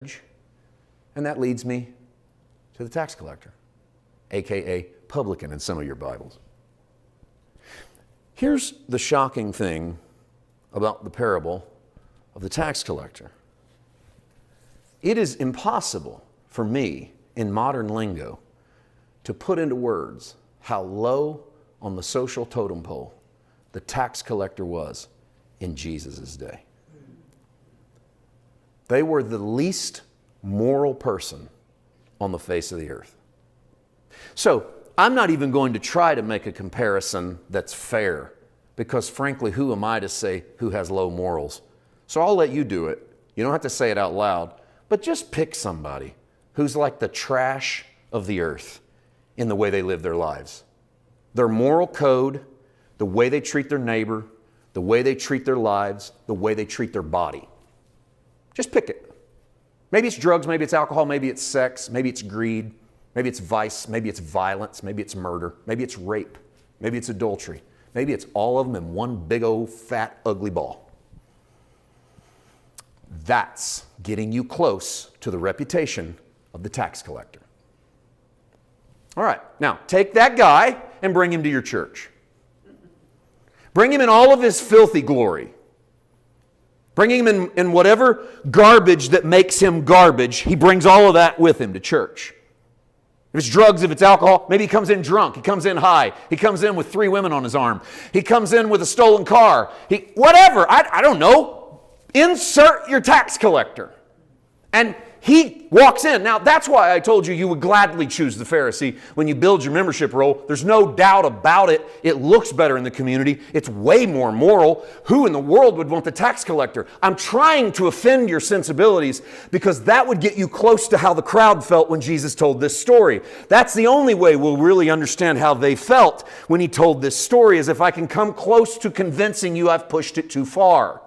And that leads me to the tax collector, aka publican in some of your Bibles. Here's the shocking thing about the parable of the tax collector. It is impossible for me, in modern lingo, to put into words how low on the social totem pole the tax collector was in Jesus' day. They were the least moral person on the face of the earth. So, I'm not even going to try to make a comparison that's fair, because frankly, who am I to say who has low morals? So I'll let you do it. You don't have to say it out loud, but just pick somebody who's like the trash of the earth in the way they live their lives. Their moral code, the way they treat their neighbor, the way they treat their lives, the way they treat their body. Just pick it. Maybe it's drugs, maybe it's alcohol, maybe it's sex, maybe it's greed, maybe it's vice, maybe it's violence, maybe it's murder, maybe it's rape, maybe it's adultery, maybe it's all of them in one big old fat ugly ball. That's getting you close to the reputation of the tax collector. All right, now take that guy and bring him to your church. Bring him in all of his filthy glory. Bring him in whatever garbage that makes him garbage. He brings all of that with him to church. If it's drugs, if it's alcohol, maybe he comes in drunk. He comes in high. He comes in with 3 women on his arm. He comes in with a stolen car. Whatever. I don't know. Insert your tax collector. And he walks in. Now, that's why I told you would gladly choose the Pharisee when you build your membership roll. There's no doubt about it. It looks better in the community. It's way more moral. Who in the world would want the tax collector? I'm trying to offend your sensibilities because that would get you close to how the crowd felt when Jesus told this story. That's the only way we'll really understand how they felt when he told this story, is if I can come close to convincing you I've pushed it too far.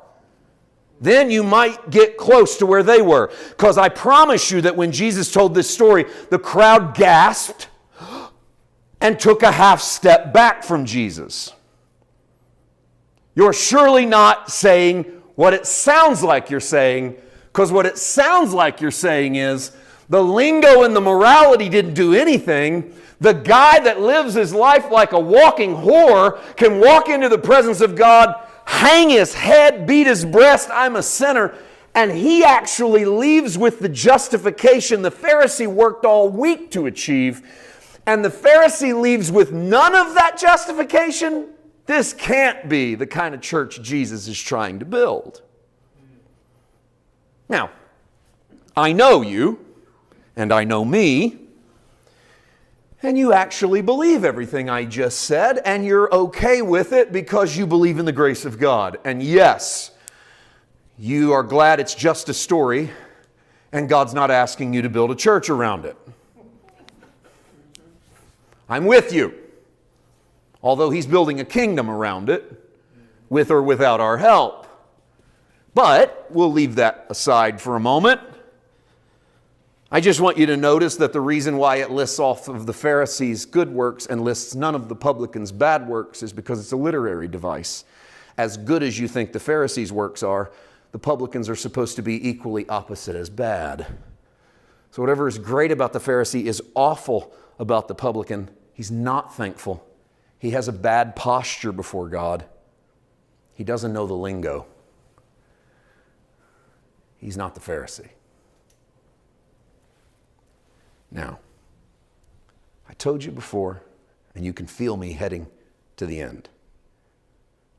Then you might get close to where they were. Because I promise you that when Jesus told this story, the crowd gasped and took a half step back from Jesus. You're surely not saying what it sounds like you're saying, because what it sounds like you're saying is the lingo and the morality didn't do anything. The guy that lives his life like a walking whore can walk into the presence of God, hang his head, beat his breast, I'm a sinner, and he actually leaves with the justification the Pharisee worked all week to achieve, and the Pharisee leaves with none of that justification. This can't be the kind of church Jesus is trying to build. Now, I know you, and I know me, and you actually believe everything I just said, and you're okay with it because you believe in the grace of God. And yes, you are glad it's just a story, and God's not asking you to build a church around it. I'm with you. Although He's building a kingdom around it, with or without our help. But we'll leave that aside for a moment. I just want you to notice that the reason why it lists off of the Pharisees' good works and lists none of the publicans' bad works is because it's a literary device. As good as you think the Pharisees' works are, the publicans are supposed to be equally opposite as bad. So whatever is great about the Pharisee is awful about the publican. He's not thankful. He has a bad posture before God. He doesn't know the lingo. He's not the Pharisee. Now, I told you before, and you can feel me heading to the end.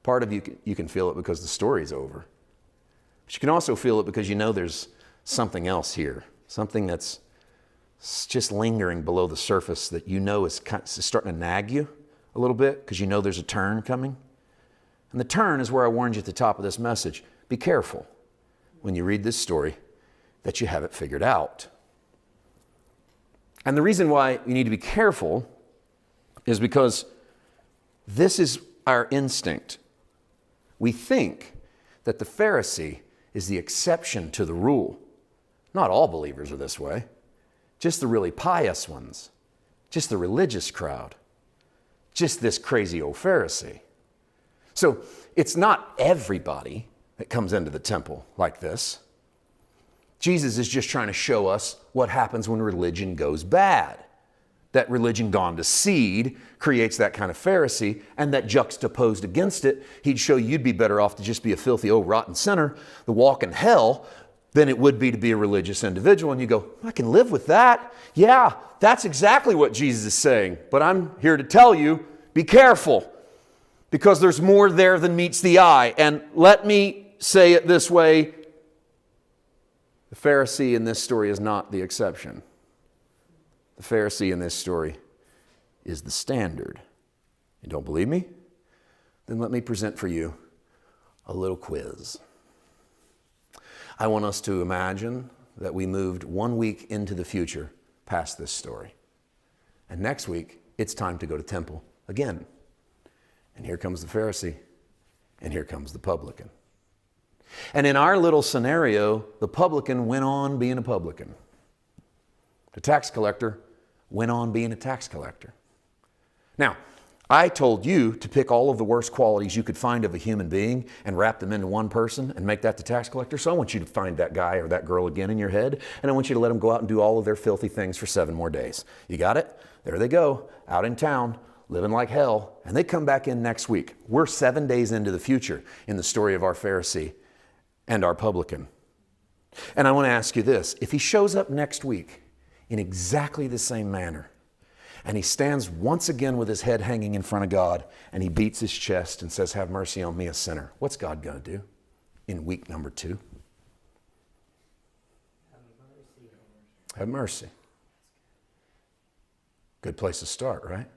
Part of you can feel it because the story's over. But you can also feel it because you know there's something else here. Something that's just lingering below the surface that you know is starting to nag you a little bit because you know there's a turn coming. And the turn is where I warned you at the top of this message. Be careful when you read this story that you have it figured out. And the reason why you need to be careful is because this is our instinct. We think that the Pharisee is the exception to the rule. Not all believers are this way. Just the really pious ones. Just the religious crowd. Just this crazy old Pharisee. So it's not everybody that comes into the temple like this. Jesus is just trying to show us what happens when religion goes bad. That religion gone to seed creates that kind of Pharisee, and that juxtaposed against it, he'd show you'd be better off to just be a filthy, old, rotten sinner, the walk in hell, than it would be to be a religious individual. And you go, I can live with that. Yeah, that's exactly what Jesus is saying. But I'm here to tell you, be careful, because there's more there than meets the eye. And let me say it this way, the Pharisee in this story is not the exception. The Pharisee in this story is the standard. You don't believe me? Then let me present for you a little quiz. I want us to imagine that we moved 1 week into the future past this story. And next week, it's time to go to temple again. And here comes the Pharisee, and here comes the publican. And in our little scenario, the publican went on being a publican. The tax collector went on being a tax collector. Now, I told you to pick all of the worst qualities you could find of a human being and wrap them into one person and make that the tax collector. So I want you to find that guy or that girl again in your head, and I want you to let them go out and do all of their filthy things for 7 more days. You got it? There they go, out in town, living like hell, and they come back in next week. We're 7 days into the future in the story of our Pharisee and our publican. And I want to ask you this. If he shows up next week in exactly the same manner, and he stands once again with his head hanging in front of God, and he beats his chest and says, have mercy on me, a sinner, what's God going to do in week number 2? Have mercy. Good place to start, right?